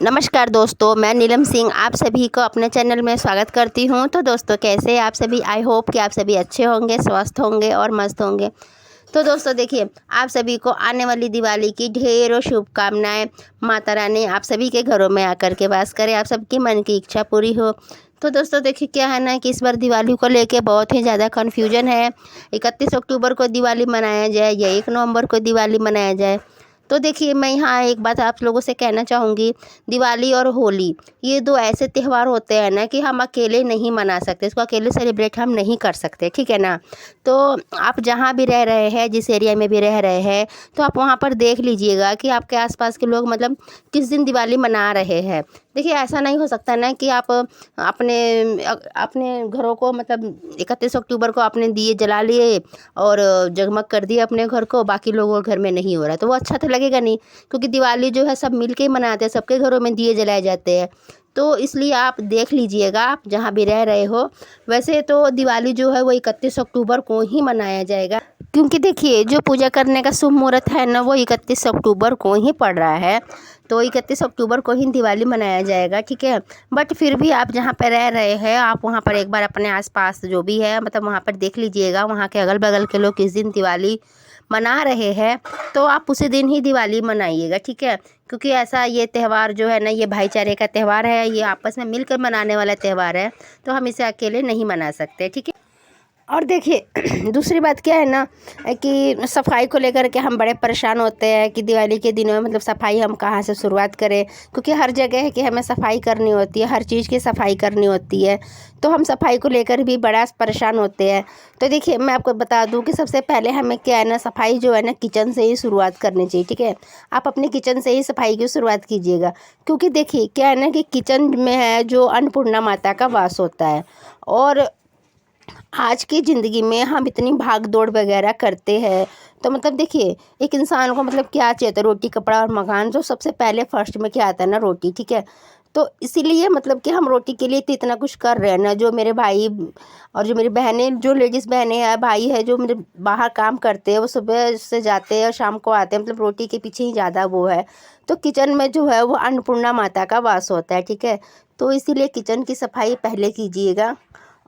नमस्कार दोस्तों, मैं नीलम सिंह आप सभी को अपने चैनल में स्वागत करती हूं। तो दोस्तों कैसे आप सभी, आई होप कि आप सभी अच्छे होंगे, स्वस्थ होंगे और मस्त होंगे। तो दोस्तों देखिए, आप सभी को आने वाली दिवाली की ढेरों शुभकामनाएं। माता रानी आप सभी के घरों में आकर के वास करे, आप सबकी मन की इच्छा पूरी हो। तो दोस्तों देखिए, क्या है ना कि इस बार दिवाली को लेके बहुत ही ज़्यादा कन्फ्यूजन है। 31 अक्टूबर को दिवाली मनाया जाए या 1 नवंबर को दिवाली मनाया जाए। तो देखिए, मैं यहाँ एक बात आप लोगों से कहना चाहूँगी। दिवाली और होली ये दो ऐसे त्यौहार होते हैं ना कि हम अकेले नहीं मना सकते, इसको अकेले सेलिब्रेट हम नहीं कर सकते, ठीक है ना। तो आप जहाँ भी रह रहे हैं, जिस एरिया में भी रह रहे हैं, तो आप वहाँ पर देख लीजिएगा कि आपके आसपास के लोग मतलब किस दिन दिवाली मना रहे हैं। देखिए, ऐसा नहीं हो सकता ना कि आप अपने अपने घरों को मतलब 31 अक्टूबर को आपने दिए जला लिए और जगमग कर दिए अपने घर को, बाकी लोगों के घर में नहीं हो रहा, तो वो अच्छा तो लगेगा नहीं। क्योंकि दिवाली जो है सब मिल के ही मनाते हैं, सबके घरों में दिए जलाए जाते हैं। तो इसलिए आप देख लीजिएगा, आप जहाँ भी रह रहे हो। वैसे तो दिवाली जो है वो 31 अक्टूबर को ही मनाया जाएगा, क्योंकि देखिए जो पूजा करने का शुभ मुहूर्त है ना वो 31 अक्टूबर को ही पड़ रहा है। तो 31 अक्टूबर को ही दिवाली मनाया जाएगा, ठीक है। बट फिर भी आप जहाँ पर रह रहे हैं, आप वहाँ पर एक बार अपने आसपास जो भी है मतलब वहाँ पर देख लीजिएगा, वहाँ के अगल बगल के लोग किस दिन दिवाली मना रहे हैं, तो आप उसी दिन ही दिवाली मनाइएगा, ठीक है। क्योंकि ऐसा ये त्यौहार जो है ना, ये भाईचारे का त्यौहार है, ये आपस में मिलकर मनाने वाला त्यौहार है। तो हम इसे अकेले नहीं मना सकते, ठीक है। और देखिए दूसरी बात क्या है ना कि सफाई को लेकर के हम बड़े परेशान होते हैं कि दिवाली के दिनों में मतलब सफाई हम कहाँ से शुरुआत करें, क्योंकि हर जगह है कि हमें सफाई करनी होती है, हर चीज़ की सफाई करनी होती है। तो हम सफाई को लेकर भी बड़ा परेशान होते हैं। तो देखिए, मैं आपको बता दूं कि सबसे पहले हमें क्या है ना, सफाई जो है ना किचन से ही शुरुआत करनी चाहिए, ठीक है। आप अपने किचन से ही सफाई की शुरुआत कीजिएगा। क्योंकि देखिए क्या है ना कि किचन में है जो अन्नपूर्णा माता का वास होता है। और आज की ज़िंदगी में हम इतनी भाग दौड़ वगैरह करते हैं, तो मतलब देखिए एक इंसान को मतलब क्या चाहिए था, रोटी कपड़ा और मकान। जो सबसे पहले फर्स्ट में क्या आता है ना, रोटी, ठीक है। तो इसीलिए मतलब कि हम रोटी के लिए तो इतना कुछ कर रहे हैं ना। जो मेरे भाई और जो मेरी बहनें, जो लेडीज़ बहनें हैं, भाई है, जो मेरे बाहर काम करते हैं, वो सुबह से जाते हैं और शाम को आते हैं, मतलब रोटी के पीछे ही ज़्यादा वो है। तो किचन में जो है वो अन्नपूर्णा माता का वास होता है, ठीक है। तो इसीलिए किचन की सफाई पहले कीजिएगा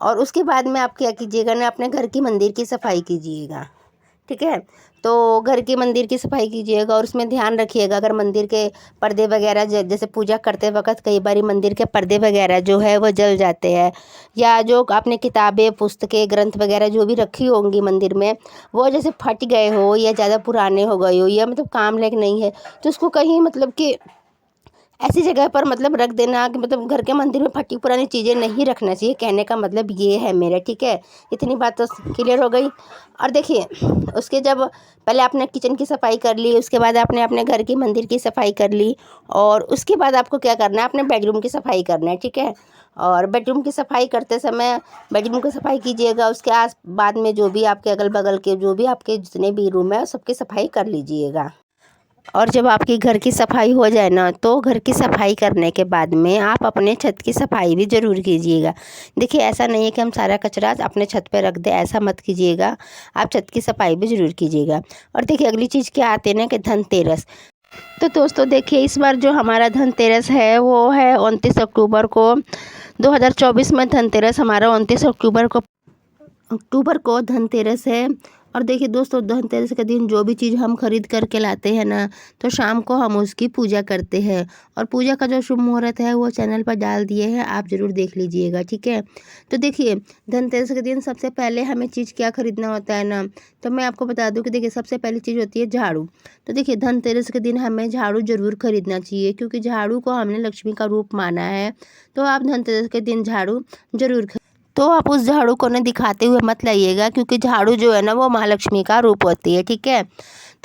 और उसके बाद में आप क्या कीजिएगा ना, अपने घर की मंदिर की सफाई कीजिएगा, ठीक है। तो घर की मंदिर की सफाई कीजिएगा और उसमें ध्यान रखिएगा, अगर मंदिर के पर्दे वगैरह जैसे पूजा करते वक्त कई बार मंदिर के पर्दे वगैरह जो है वो जल जाते हैं, या जो आपने किताबें पुस्तकें ग्रंथ वगैरह जो भी रखी होंगी मंदिर में, वो जैसे फट गए हो या ज़्यादा पुराने हो गए हो या मतलब काम लायक नहीं है, तो उसको कहीं मतलब कि ऐसी जगह पर मतलब रख देना कि मतलब घर के मंदिर में फटी पुरानी चीज़ें नहीं रखना चाहिए, कहने का मतलब ये है मेरा, ठीक है। इतनी बात तो क्लियर हो गई। और देखिए, उसके जब पहले आपने किचन की सफाई कर ली, उसके बाद आपने अपने घर की मंदिर की सफाई कर ली, और उसके बाद आपको क्या करना है, अपने बेडरूम की सफाई करना है, ठीक है। और बेडरूम की सफाई करते समय बेडरूम की सफाई कीजिएगा। उसके आस बाद में जो भी आपके अगल बगल के जो भी आपके जितने भी रूम है सबकी सफाई कर लीजिएगा। और जब आपकी घर की सफाई हो जाए ना, तो घर की सफाई करने के बाद में आप अपने छत की सफाई भी ज़रूर कीजिएगा। देखिए, ऐसा नहीं है कि हम सारा कचरा अपने छत पे रख दें, ऐसा मत कीजिएगा। आप छत की सफाई भी ज़रूर कीजिएगा। और देखिए, अगली चीज़ क्या आती है ना कि धनतेरस। तो दोस्तों देखिए, इस बार जो हमारा धनतेरस है वो है 29 अक्टूबर को। 2024 में धनतेरस हमारा 29 अक्टूबर को धनतेरस है। और देखिए दोस्तों, धनतेरस के दिन जो भी चीज़ हम खरीद करके लाते हैं ना, तो शाम को हम उसकी पूजा करते हैं। और पूजा का जो शुभ मुहूर्त है वो चैनल पर डाल दिए हैं, आप ज़रूर देख लीजिएगा, ठीक है। तो देखिए, धनतेरस के दिन सबसे पहले हमें चीज़ क्या खरीदना होता है ना, तो मैं आपको बता दूं कि देखिए सबसे पहली चीज़ होती है झाड़ू। तो देखिए, धनतेरस के दिन हमें झाड़ू ज़रूर खरीदना चाहिए, क्योंकि झाड़ू को हमने लक्ष्मी का रूप माना है। तो आप धनतेरस के दिन झाड़ू ज़रूर, तो आप उस झाड़ू को ना दिखाते हुए मत लाइएगा, क्योंकि झाड़ू जो है ना वो महालक्ष्मी का रूप होती है, ठीक है।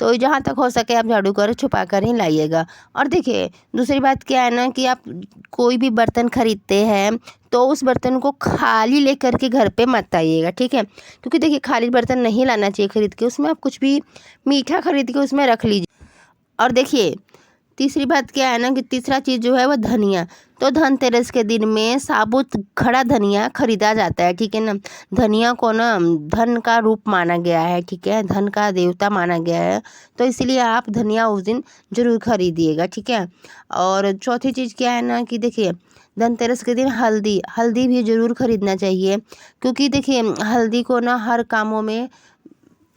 तो जहाँ तक हो सके आप झाड़ू को छुपा कर ही लाइएगा। और देखिए, दूसरी बात क्या है ना कि आप कोई भी बर्तन खरीदते हैं तो उस बर्तन को खाली लेकर के घर पे मत आइएगा, ठीक है। क्योंकि देखिए, खाली बर्तन नहीं लाना चाहिए खरीद के, उसमें आप कुछ भी मीठा खरीद के उसमें रख लीजिए। और देखिए, तीसरी बात क्या है ना कि तीसरा चीज़ जो है वो धनिया। तो धनतेरस के दिन में साबुत खड़ा धनिया खरीदा जाता है, ठीक है ना। धनिया को ना धन का रूप माना गया है, ठीक है, धन का देवता माना गया है। तो इसलिए आप धनिया उस दिन ज़रूर खरीदिएगा, ठीक है। और चौथी चीज़ क्या है ना कि देखिए धनतेरस के दिन हल्दी हल्दी भी ज़रूर खरीदना चाहिए, क्योंकि देखिए हल्दी को ना हर कामों में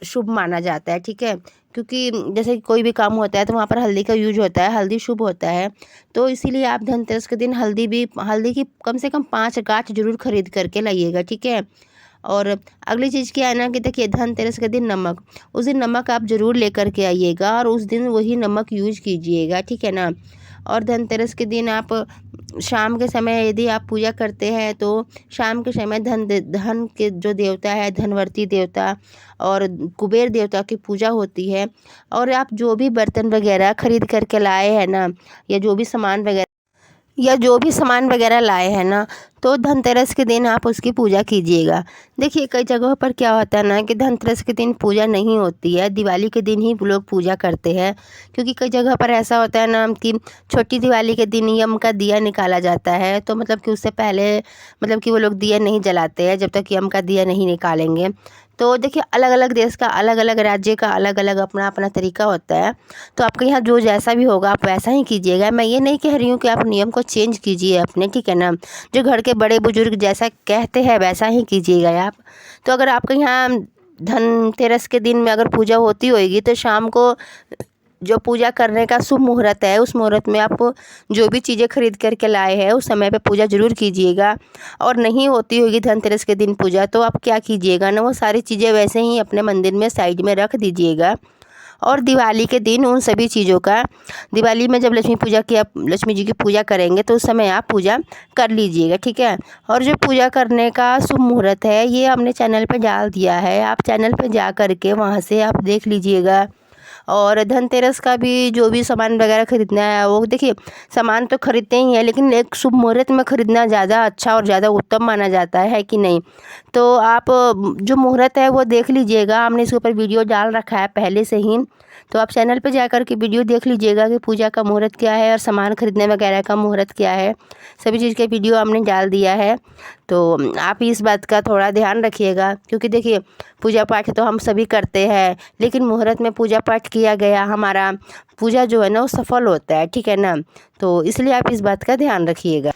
शुभ माना जाता है, ठीक है। क्योंकि जैसे कि कोई भी काम होता है तो वहाँ पर हल्दी का यूज होता है, हल्दी शुभ होता है। तो इसीलिए आप धनतेरस के दिन हल्दी की कम से कम 5 गांठ जरूर खरीद करके लाइएगा, ठीक है। और अगली चीज़ क्या है ना कि देखिए धनतेरस के दिन नमक, उस दिन नमक आप ज़रूर लेकर के आइएगा और उस दिन वही नमक यूज कीजिएगा, ठीक है ना। और धनतेरस के दिन आप शाम के समय यदि आप पूजा करते हैं तो शाम के समय धन के जो देवता है धनवर्ती देवता और कुबेर देवता की पूजा होती है। और आप जो भी बर्तन वगैरह खरीद करके लाए हैं ना, या जो भी सामान वगैरह लाए हैं ना, तो धनतेरस के दिन आप उसकी पूजा कीजिएगा। देखिए कई जगहों पर क्या होता है ना कि धनतेरस के दिन पूजा नहीं होती है, दिवाली के दिन ही लोग पूजा करते हैं। क्योंकि कई जगह पर ऐसा होता है ना कि छोटी दिवाली के दिन यम का दिया निकाला जाता है, तो मतलब कि उससे पहले मतलब कि वो लोग दिया नहीं जलाते हैं जब तक यम का दिया नहीं निकालेंगे। तो देखिए अलग अलग देश का, अलग अलग राज्य का अलग अलग अपना अपना तरीका होता है। तो आपके यहाँ जो जैसा भी होगा आप वैसा ही कीजिएगा। मैं ये नहीं कह रही हूँ कि आप नियम को चेंज कीजिए अपने, ठीक है ना। जो घर के बड़े बुजुर्ग जैसा कहते हैं वैसा ही कीजिएगा आप। तो अगर आपके यहाँ धनतेरस के दिन में अगर पूजा होती होगी तो शाम को जो पूजा करने का शुभ मुहूर्त है उस मुहूर्त में आपको जो भी चीज़ें खरीद करके लाए हैं उस समय पे पूजा ज़रूर कीजिएगा। और नहीं होती होगी धनतेरस के दिन पूजा तो आप क्या कीजिएगा ना, वो सारी चीज़ें वैसे ही अपने मंदिर में साइड में रख दीजिएगा। और दिवाली के दिन उन सभी चीज़ों का, दिवाली में जब लक्ष्मी जी की पूजा करेंगे तो उस समय आप पूजा कर लीजिएगा, ठीक है। और जो पूजा करने का शुभ मुहूर्त है ये हमने चैनल पे डाल दिया है, आप चैनल पे जा करके वहाँ से आप देख लीजिएगा। और धनतेरस का भी जो भी सामान वगैरह ख़रीदना है वो देखिए सामान तो ख़रीदते ही हैं, लेकिन एक शुभ मुहूर्त में ख़रीदना ज़्यादा अच्छा और ज़्यादा उत्तम माना जाता है कि नहीं। तो आप जो मुहूर्त है वो देख लीजिएगा, हमने इसके ऊपर वीडियो डाल रखा है पहले से ही। तो आप चैनल पे जाकर के वीडियो देख लीजिएगा कि पूजा का मुहूर्त क्या है और सामान खरीदने वगैरह का मुहूर्त क्या है, सभी चीज़ के वीडियो हमने डाल दिया है। तो आप इस बात का थोड़ा ध्यान रखिएगा, क्योंकि देखिए पूजा पाठ तो हम सभी करते हैं, लेकिन मुहूर्त में पूजा पाठ किया गया हमारा पूजा जो है ना वो सफल होता है, ठीक है ना। तो इसलिए आप इस बात का ध्यान रखिएगा।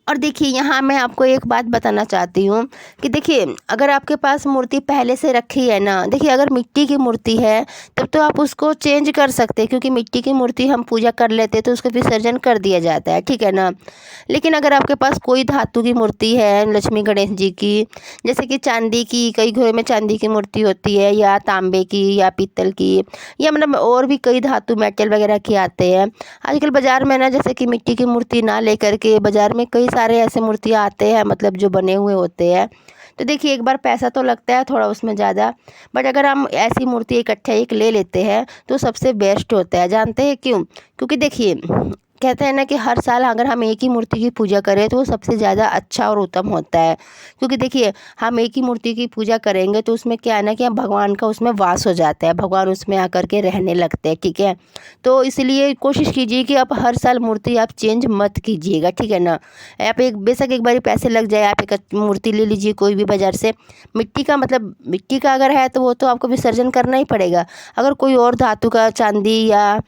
और देखिए यहाँ मैं आपको एक बात बताना चाहती हूँ कि देखिए अगर आपके पास मूर्ति पहले से रखी है ना, देखिए अगर मिट्टी की मूर्ति है तब तो आप उसको चेंज कर सकते हैं, क्योंकि मिट्टी की मूर्ति हम पूजा कर लेते तो उसका विसर्जन कर दिया जाता है, ठीक है ना। लेकिन अगर आपके पास कोई धातु की मूर्ति है लक्ष्मी गणेश जी की, जैसे कि चांदी की, कई घरों में चांदी की मूर्ति होती है, या तांबे की या पीतल की, या मतलब और भी कई धातु मेटल वगैरह के आते हैं आजकल बाज़ार में ना। जैसे कि मिट्टी की मूर्ति ना लेकर के बाज़ार में कई सारे ऐसे मूर्तियाँ आते हैं, मतलब जो बने हुए होते हैं। तो देखिए एक बार पैसा तो लगता है थोड़ा उसमें ज़्यादा, बट अगर हम ऐसी मूर्ति इकट्ठा एक ले लेते हैं तो सबसे बेस्ट होता है। जानते हैं क्यों? क्योंकि देखिए कहते हैं ना कि हर साल अगर हम एक ही मूर्ति की पूजा करें तो वो सबसे ज़्यादा अच्छा और उत्तम होता है। क्योंकि देखिए हम एक ही मूर्ति की पूजा करेंगे तो उसमें क्या है ना कि हम भगवान का उसमें वास हो जाता है, भगवान उसमें आकर के रहने लगते हैं, ठीक है। तो इसलिए कोशिश कीजिए कि आप हर साल मूर्ति आप चेंज मत कीजिएगा, ठीक है ना। आप एक बेशक एक बार पैसे लग जाए, आप एक मूर्ति ले लीजिए कोई भी बाज़ार से, मिट्टी का, मतलब मिट्टी का अगर है तो वो तो आपको विसर्जन करना ही पड़ेगा। अगर कोई और धातु का, चांदी या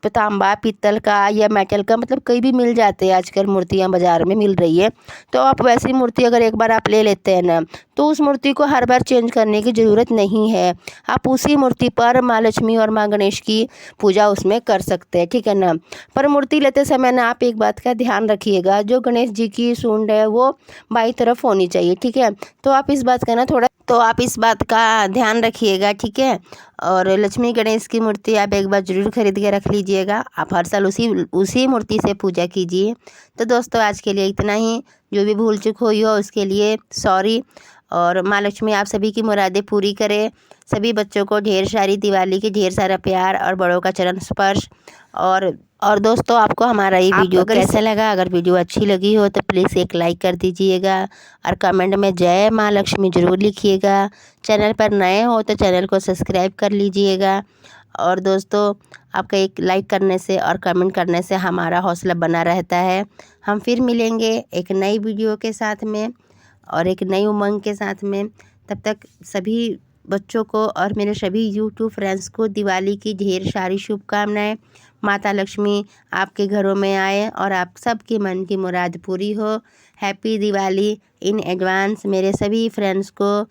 तांबा पीतल का या मेटल का, मतलब कई भी मिल जाते हैं आजकल, मूर्तियाँ बाज़ार में मिल रही है। तो आप वैसी मूर्ति अगर एक बार आप ले लेते हैं ना तो उस मूर्ति को हर बार चेंज करने की ज़रूरत नहीं है। आप उसी मूर्ति पर माँ लक्ष्मी और माँ गणेश की पूजा उसमें कर सकते हैं, ठीक है ना। पर मूर्ति लेते समय ना आप एक बात का ध्यान रखिएगा, जो गणेश जी की सूंड है वो बाईं तरफ होनी चाहिए, ठीक है। तो आप इस बात का ध्यान रखिएगा, ठीक है। और लक्ष्मी गणेश की मूर्ति आप एक बार ज़रूर खरीद के रख लीजिएगा, आप हर साल उसी मूर्ति से पूजा कीजिए। तो दोस्तों आज के लिए इतना ही, जो भी भूल चूक हुई हो उसके लिए सॉरी। और माँ लक्ष्मी आप सभी की मुरादें पूरी करे, सभी बच्चों को ढेर सारी दिवाली की ढेर सारा प्यार और बड़ों का चरण स्पर्श। और दोस्तों आपको हमारा ये वीडियो कैसा लगा? अगर वीडियो अच्छी लगी हो तो प्लीज़ एक लाइक कर दीजिएगा और कमेंट में जय माँ लक्ष्मी ज़रूर लिखिएगा। चैनल पर नए हो तो चैनल को सब्सक्राइब कर लीजिएगा और दोस्तों आपका एक लाइक करने से और कमेंट करने से हमारा हौसला बना रहता है। हम फिर मिलेंगे एक नई वीडियो के साथ में और एक नई उमंग के साथ में। तब तक सभी बच्चों को और मेरे सभी यूट्यूब फ्रेंड्स को दिवाली की ढेर सारी शुभकामनाएं। माता लक्ष्मी आपके घरों में आए और आप सबके मन की मुराद पूरी हो। हैप्पी दिवाली इन एडवांस मेरे सभी फ्रेंड्स को।